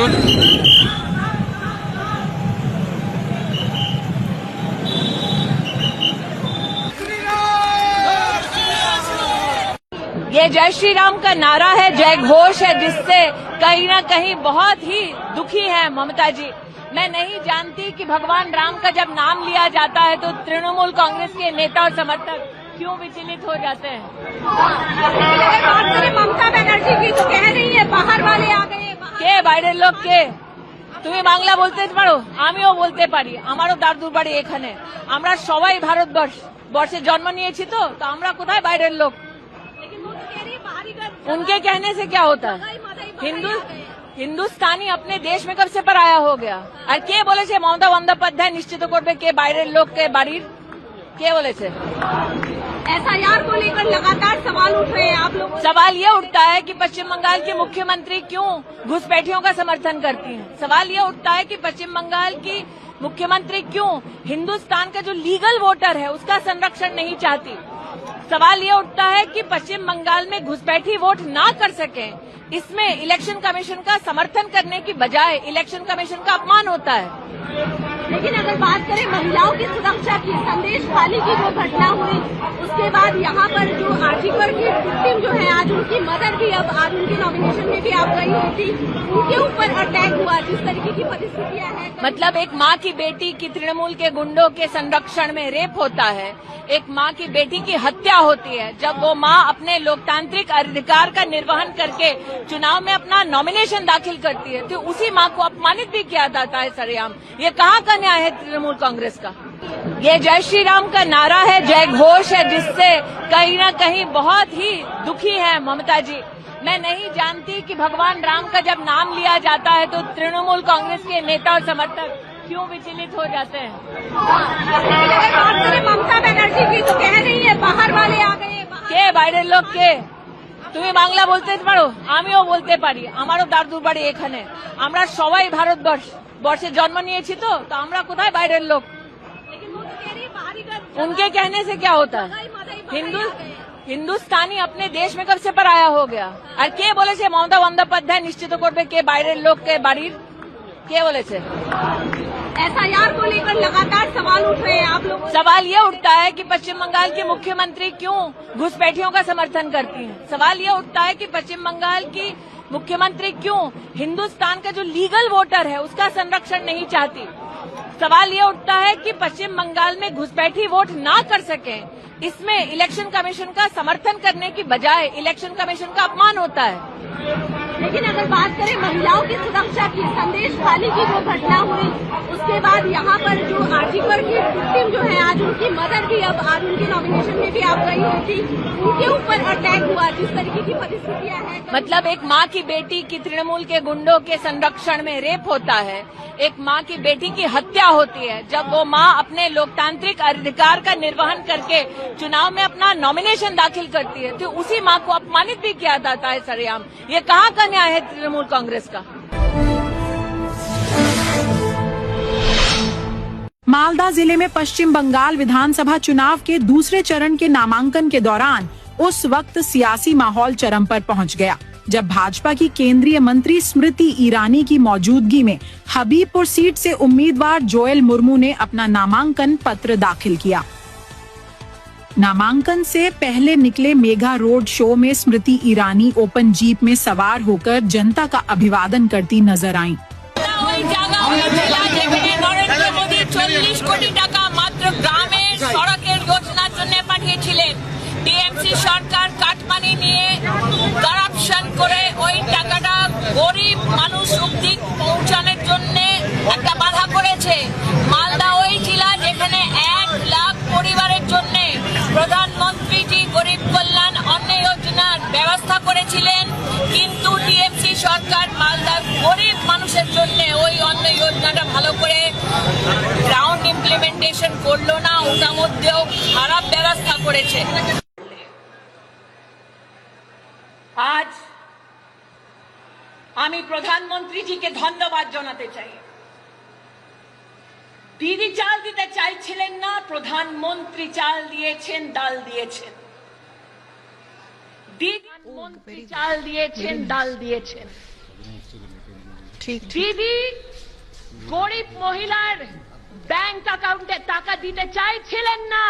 চলুন। ये जय श्री राम का नारा है, जय घोष है, जिससे कहीं ना कहीं बहुत ही दुखी है ममता जी। मैं नहीं जानती कि भगवान राम का जब नाम लिया जाता है तो तृणमूल कांग्रेस के नेता और समर्थक क्यों विचलित हो जाते हैं। बात करें ममता बनर्जी की तो कह रही है बाहर वाले आ गए। के বাইরের লোক কে? তুমি বাংলা বলতে পারো, আমিও বলতে পারি। আমারও দাদুর বাড়ি এখানে। আমরা সবাই ভারতবর্ষে জন্ম নিয়েছি, তো আমরা কোথায় বাইরের লোক? उनके कहने से क्या होता है? हिंदुस्तानी अपने देश में कब से पराया हो गया? और के बोले छे ममता बंदोपाध्याय निश्चित करबे के बाहरेर लोक के बाड़ीर? के बोले छे? एसआईआर को लेकर लगातार सवाल उठ रहे हैं आप लोग। सवाल ये उठता है कि पश्चिम बंगाल की मुख्यमंत्री क्यों घुसपैठियों का समर्थन करती हैं। सवाल ये उठता है कि पश्चिम बंगाल की मुख्यमंत्री क्यों हिंदुस्तान का जो लीगल वोटर है उसका संरक्षण नहीं चाहती। सवाल ये उठता है कि पश्चिम बंगाल में घुसपैठी वोट ना कर सके, इसमें इलेक्शन कमीशन का समर्थन करने की बजाय इलेक्शन कमीशन का अपमान होता है। लेकिन अगर बात करें महिलाओं की सुरक्षा की, संदेश खाली की जो घटना हुई उसके बाद यहाँ पर जो आर्टिकल की विक्टिम जो है, आज उनकी मदर भी अब आज उनकी नॉमिनेशन में भी आप गई हुई थी, उनके ऊपर अटैक हुआ, जिस तरीके की परिस्थितियां हैं। मतलब एक माँ की बेटी की तृणमूल के गुंडों के संरक्षण में रेप होता है, एक माँ की बेटी की हत्या होती है, जब वो माँ अपने लोकतांत्रिक अधिकार का निर्वहन करके चुनाव में अपना नॉमिनेशन दाखिल करती है, तो उसी माँ को अपमानित भी किया जाता है सरेआम। ये कहाँ का न्याय है तृणमूल कांग्रेस का? ये जय श्री राम का नारा है, जय घोष है, जिससे कहीं ना कहीं बहुत ही दुखी है ममता जी। मैं नहीं जानती कि भगवान राम का जब नाम लिया जाता है तो तृणमूल कांग्रेस के नेता और समर्थक क्यों विचलित हो जाते हैं। बात करें ममता बनर्जी की तो कह रही है बाहर वाले आ गए। के বাইরের লোক কে? তুমি বাংলা বলতে পারো, আমিও বলতে পারি। আমারও দাদুর বাড়ি এখানে। আমরা সবাই ভারতবর্ষে জন্ম নিয়েছি, তো আমরা কোথায় বাইরের লোক? उनके कहने से क्या होता है? हिंदुस्तानी अपने देश में कब से पराया हो गया? और के बोले छे ममता बंदोपाध्याय निश्चित करबे के बाहरेर लोक के बाड़ीर? के बोले छे? एसआईआर को लेकर लगातार सवाल उठ रहे हैं आप लोग। सवाल ये उठता है कि पश्चिम बंगाल की मुख्यमंत्री क्यों घुसपैठियों का समर्थन करती हैं। सवाल ये उठता है कि पश्चिम बंगाल की मुख्यमंत्री क्यों हिंदुस्तान का जो लीगल वोटर है उसका संरक्षण नहीं चाहती। सवाल ये उठता है कि पश्चिम बंगाल में घुसपैठी वोट ना कर सके, इसमें इलेक्शन कमीशन का समर्थन करने की बजाय इलेक्शन कमीशन का अपमान होता है। लेकिन अगर बात करें महिलाओं की सुरक्षा की, संदेश खाली की जो घटना हुई उसके बाद यहाँ पर जो आर्टिकल की विक्टिम जो है, आज उनकी मदर भी अब आज उनकी नॉमिनेशन में भी आप गई हुई थी, उनके ऊपर अटैक हुआ, जिस तरीके की परिस्थितियां हैं। मतलब एक माँ की बेटी की तृणमूल के गुंडों के संरक्षण में रेप होता है, एक माँ की बेटी की हत्या होती है, जब वो माँ अपने लोकतांत्रिक अधिकार का निर्वहन करके चुनाव में अपना नॉमिनेशन दाखिल करती है, तो उसी माँ को अपमानित भी किया जाता है सरेआम। ये कहाँ का न्याय है तृणमूल कांग्रेस का? मालदा जिले में पश्चिम बंगाल विधानसभा चुनाव के दूसरे चरण के नामांकन के दौरान उस वक्त सियासी माहौल चरम पर पहुंच गया, जब भाजपा की केंद्रीय मंत्री स्मृति ईरानी की मौजूदगी में हबीबपुर सीट से उम्मीदवार जोएल मुर्मू ने अपना नामांकन पत्र दाखिल किया। नामांकन से पहले निकले मेगा रोड शो में स्मृति ईरानी ओपन जीप में सवार होकर जनता का अभिवादन करती नजर आईं। 40 কোটি টাকা মাত্র গ্রামের সড়কের যোজনার জন্য পাঠিয়েছিলেন। টিএমসি সরকার কাটমানি নিয়ে করাপশন করে ওই টাকাটা গরিব মানুষ অবধি পৌঁছানোর জন্য একটা বাধা করেছে। মালদা ওই জেলা যেখানে 1 লাখ পরিবারের জন্য প্রধানমন্ত্রীজি গরিব কল্যাণ অন্ন যোজনার ব্যবস্থা করেছিলেন, কিন্তু টিএমসি সরকার মালদার গরিব মানুষের জন্য ওই অন্ন যোজনাটা ভালো করে গ্রাউন্ড ইমপ্লিমেন্টেশন করলো না, ওটার মধ্যেও খারাপ ব্যবস্থা করেছে। আজ আমি প্রধানমন্ত্রীজিকে ধন্যবাদ জানাতে চাই। দিদি চাল দিতে চাইছিলেন না, প্রধানমন্ত্রী চাল দিয়েছেন, ডাল দিয়েছেন। দিদি মন্ত্রী চাল দিয়েছেন, ডাল দিয়েছেন। দিদি গরিব মহিলার ব্যাংক অ্যাকাউন্টে টাকা দিতে চাইছিলেন না।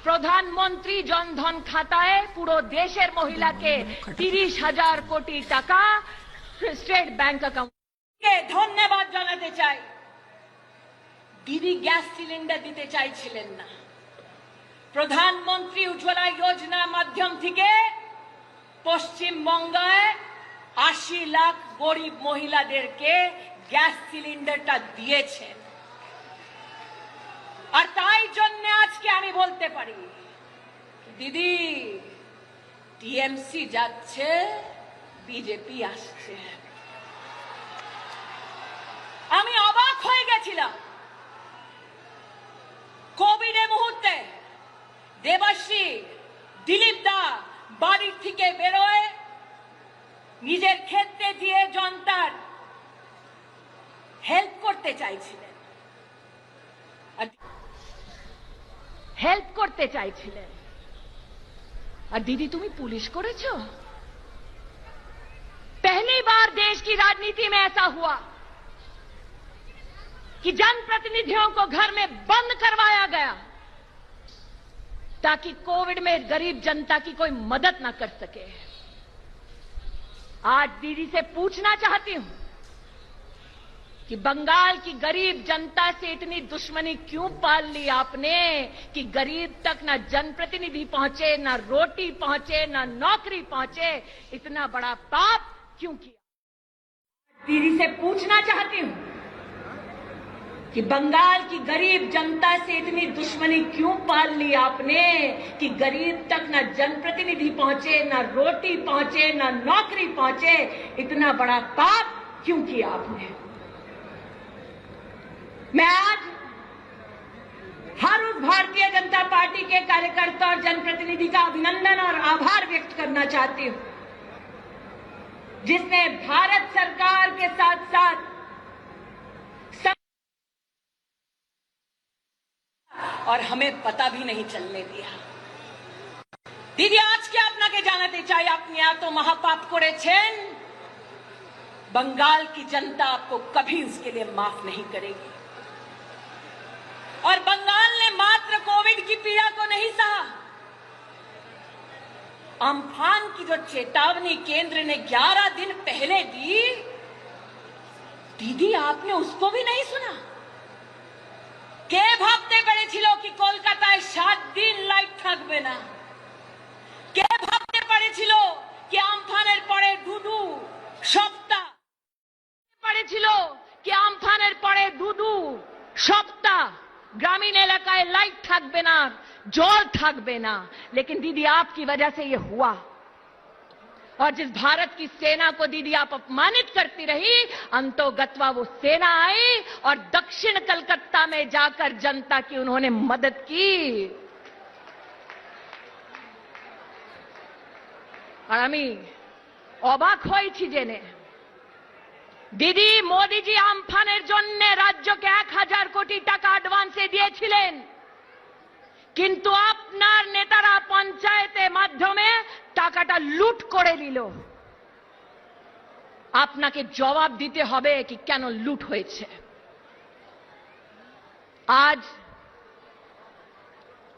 প্রধানমন্ত্রী জনধন খাতায় পুরো দেশের মহিলাকে 30,000 কোটি টাকা স্টেট ব্যাংক অ্যাকাউন্টে ধন্যবাদ জানাতে চাই। দিদি গ্যাস সিলিন্ডার দিতে চাইছিলেন না। প্রধানমন্ত্রী উজ্জ্বলা যোজনার মাধ্যম থেকে পশ্চিমবঙ্গে 80 লাখ গরিব মহিলাদেরকে গ্যাস সিলিন্ডারটা দিয়েছেন। আর তাই জন্য আজকে আমি বলতে পারি দিদি টিএমসি যাচ্ছে, বিজেপি আসছে। আমি অবাক হয়ে গেছিলাম কোভিডের মুহূর্তে দেবাশ্রী দিলীপ দা বাড়ির থেকে বেরোয় নিজের ক্ষেত্রে দিয়ে জনতার হেল্প করতে চাইছিলেন, আর दीदी তুমি पुलिस করেছো। पहली बार देश की राजनीति में ऐसा हुआ कि जनप्रतिनिधियों को घर में बंद करवाया गया ताकि कोविड में गरीब जनता की कोई मदद न कर सके। आज दीदी से पूछना चाहती हूं कि बंगाल की गरीब जनता से इतनी दुश्मनी क्यों पाल ली आपने कि गरीब तक ना जनप्रतिनिधि पहुंचे, ना रोटी पहुंचे, ना नौकरी पहुंचे। इतना बड़ा पाप क्यों किया? दीदी से पूछना चाहती हूं कि बंगाल की गरीब जनता से इतनी दुश्मनी क्यों पाल ली आपने कि गरीब तक ना जनप्रतिनिधि पहुंचे, ना रोटी पहुंचे, ना नौकरी पहुंचे। इतना बड़ा पाप क्यों किया आपने? मैं आज हर उस भारतीय जनता पार्टी के कार्यकर्ता और जनप्रतिनिधि का अभिनंदन और आभार व्यक्त करना चाहती हूं जिसने भारत सरकार के साथ साथ और हमें पता भी नहीं चलने दिया। दीदी आज के আপনাকে জানাতে চাই আপনি এত মহাপাপ করেছেন, बंगाल की जनता आपको कभी उसके लिए माफ नहीं करेगी। और बंगाल ने मात्र कोविड की पीड़ा को नहीं सहा, अम्फान की जो चेतावनी केंद्र ने 11 दिन पहले दी, दीदी आपने उसको भी नहीं सुना। কে ভাবতে পেরেছিল কি কলকাতায় 7 দিন লাইট থাকবে না? কে ভাবতে পেরেছিল কি আমফানের পরে দুদু সপ্তাহ ग्रामीण एलाकाয় लाइट থাকবে না, জল থাকবে না। लेकिन दीदी आपकी वजह से ये हुआ। और जिस भारत की सेना को दीदी आप अपमानित करती रही, अंतोगत्वा वो सेना आई और दक्षिण कलकत्ता में जाकर जनता की उन्होंने मदद की। और আমি অবাক হয়েছি জেনে দিদি মোদিজি আমফানের জন্য রাজ্যকে 1000 কোটি টাকা অ্যাডভান্সে দিয়েছিলেন, কিন্তু আপনার নেতারা পঞ্চায়েতের মাধ্যমে টাকাটা লুট করে নিল। আপনাকে জবাব দিতে হবে कि কেন লুট হয়েছে। आज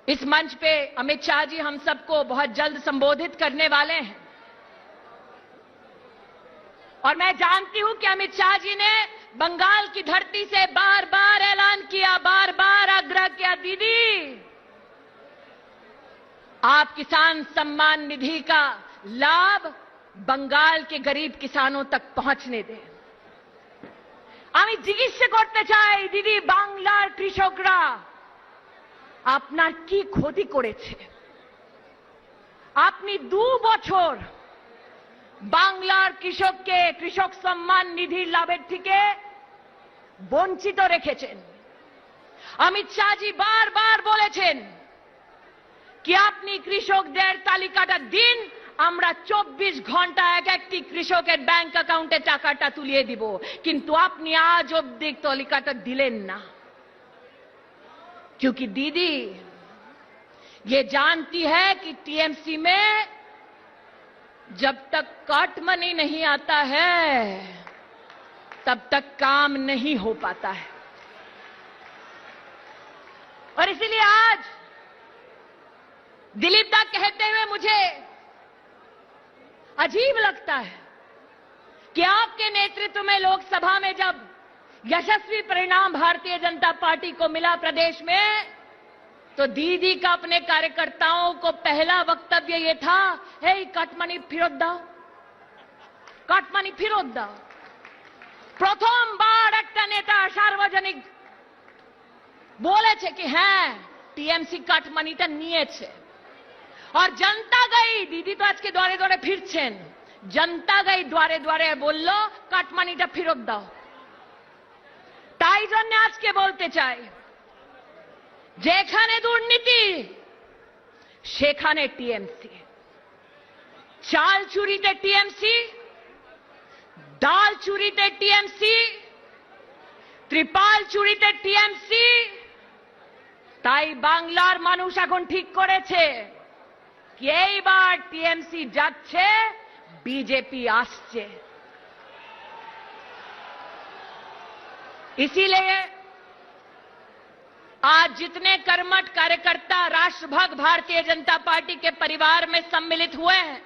इस मंच पे अमित शाह जी हम सबको बहुत जल्द संबोधित करने वाले हैं और मैं जानती हूं कि अमित शाह जी ने बंगाल की धरती से बार बार ऐलान किया, बार बार आग्रह किया, दीदी आप किसान सम्मान निधि का लाभ बंगाल के गरीब किसानों तक पहुंचने दें। আমি জিজ্ঞাসা করতে চাই দিদি বাংলার কৃষকরা আপনার কি ক্ষতি করেছে? আপনি 2 বছর বাংলার কৃষককে কৃষক সম্মান নিধির লাভের থেকে বঞ্চিত রেখেছেন। অমিত শাহজি বারবার বলেছেন कि আপনি কৃষকদের তালিকাটা দিন, আমরা 24 ঘন্টা একটি কৃষকের ব্যাংক অ্যাকাউন্টে টাকাটা তুলিয়ে দিব, কিন্তু আপনি আজ অবধি তালিকাটা দিলেন না। क्योंकि दीदी ये जानती है कि टीएमसी में जब तक कट मनी नहीं आता है तब तक काम नहीं हो पाता है। और इसीलिए आज दिलीप दा कहते हुए मुझे अजीब लगता है कि आपके नेतृत्व में लोकसभा में जब यशस्वी परिणाम भारतीय जनता पार्टी को मिला प्रदेश में, तो दीदी का अपने कार्यकर्ताओं को पहला वक्तव्य ये था, हे काटमानी फिरत दाओ, काटमानी फिरत दाओ। प्रथमবার একটা নেতা সার্বজনিক বলেছে कि হ্যাঁ টিএমসি কাটমানিটা নিয়েছে। और जनता गई, दीदी तो आज के द्वारे द्वारे फिरছেন, जनता गई द्वारे द्वारे বলল কাটমানিটা ফেরত দাও। তাই জন্য আজকে বলতে চাই, যেখানে দুর্নীতি সেখানে টিএমসি, চাল চুরিতে টিএমসি, ডাল চুরিতে টিএমসি, ত্রিপাল চুরিতে টিএমসি। তাই বাংলার মানুষ এখন ঠিক করেছে कि এইবার টিএমসি যাচ্ছে, बीजेपी আসছে। इसीलिए आज जितने कर्मठ कार्यकर्ता राष्ट्रभक्त भारतीय जनता पार्टी के परिवार में सम्मिलित हुए हैं,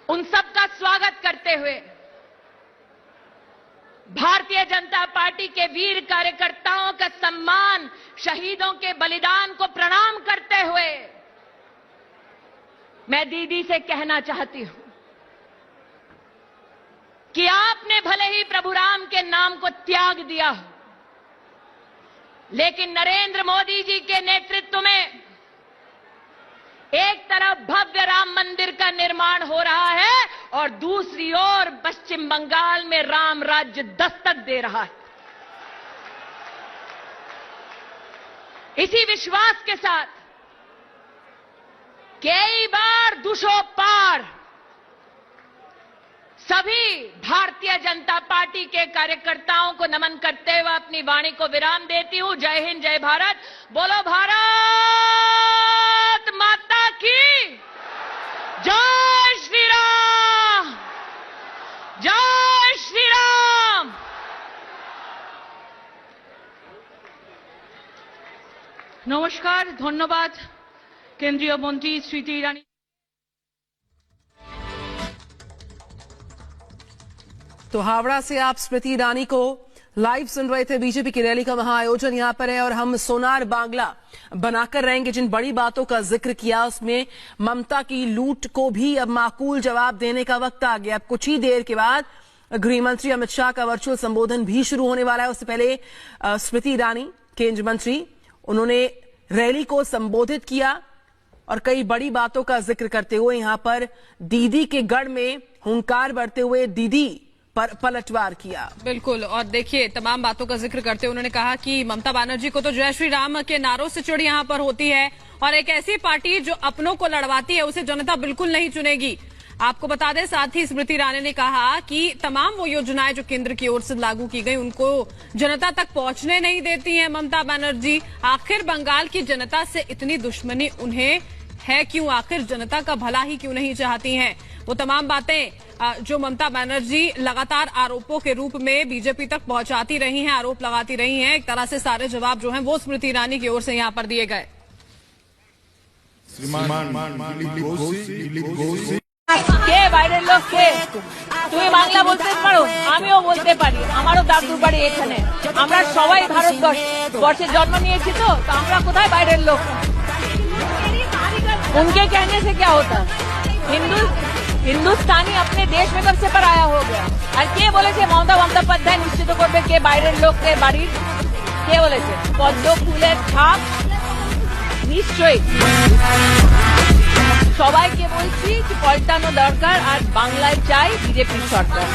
उन सबका स्वागत करते हुए, भारतीय जनता पार्टी के वीर कार्यकर्ताओं का सम्मान, शहीदों के बलिदान को प्रणाम करते हुए मैं दीदी से कहना चाहती हूं कि आपने भले ही प्रभु राम के नाम को त्याग दिया हो, लेकिन नरेंद्र मोदी जी के नेतृत्व में एक तरफ भव्य राम मंदिर का निर्माण हो रहा है और दूसरी ओर पश्चिम बंगाल में राम राज्य दस्तक दे रहा है। इसी विश्वास के साथ कई बार 200 पार सभी भारतीय जनता पार्टी के कार्यकर्ताओं को नमन करते हुए अपनी वाणी को विराम देती हूं। जय हिंद, जय भारत। बोलो भारत माता की जय श्री राम, जय श्री राम। नमस्कार, धन्यवाद केंद्रीय मंत्री स्मृति ईरानी। तो हावड़ा से आप स्मृति ईरानी को लाइव सुन रहे थे। बीजेपी की रैली का महाआयोजन यहां पर है और हम सोनार बांग्ला बनाकर रहेंगे। जिन बड़ी बातों का जिक्र किया उसमें ममता की लूट को भी अब माकूल जवाब देने का वक्त आ गया। अब कुछ ही देर के बाद गृह मंत्री अमित शाह का वर्चुअल संबोधन भी शुरू होने वाला है। उससे पहले स्मृति ईरानी केंद्रीय मंत्री, उन्होंने रैली को संबोधित किया और कई बड़ी बातों का जिक्र करते हुए यहां पर दीदी के गढ़ में हुंकार भरते हुए दीदी पर पलटवार किया। बिल्कुल, और देखिए तमाम बातों का जिक्र करते हुए उन्होंने कहा कि ममता बनर्जी को तो जय श्री राम के नारों से चिढ़ यहां पर होती है और एक ऐसी पार्टी जो अपनों को लड़वाती है उसे जनता बिल्कुल नहीं चुनेगी। आपको बता दें, साथ ही स्मृति ईरानी ने कहा कि तमाम वो योजनाएं जो केंद्र की ओर से लागू की गई उनको जनता तक पहुंचने नहीं देती हैं ममता बनर्जी। आखिर बंगाल की जनता से इतनी दुश्मनी उन्हें है क्यों? आखिर जनता का भला ही क्यों नहीं चाहती हैं? वो तमाम बातें जो ममता बनर्जी लगातार आरोपों के रूप में बीजेपी तक पहुंचाती रही हैं, आरोप लगाती रही हैं, एक तरह से सारे जवाब जो हैं वो स्मृति ईरानी की ओर से यहां पर दिए गए। কে বাইরের লোক কে? তুমি বাংলা বলতে পারো, আমিও বলতে পারি, আমারও দাদু বাড়ি এখানে। আমরা সবাই ভারতবর্ষে জন্ম নিয়েছি, তো আমরা কোথায় বাইরের লোক? उनके कहने से क्या होता? हिंदुस्तानी अपने देश में कब से पराया हो गया? और के बोले थे ममता बंदोपाध्याय निश्चित करবে কে বাইরের লোককে বাড়ির? কে বলেছে? পদ্ম ফুলের ছাপ নিশ্চয়ই। সবাইকে বলছি যে পাল্টানো দরকার, আর বাংলায় চাই বিজেপির সরকার।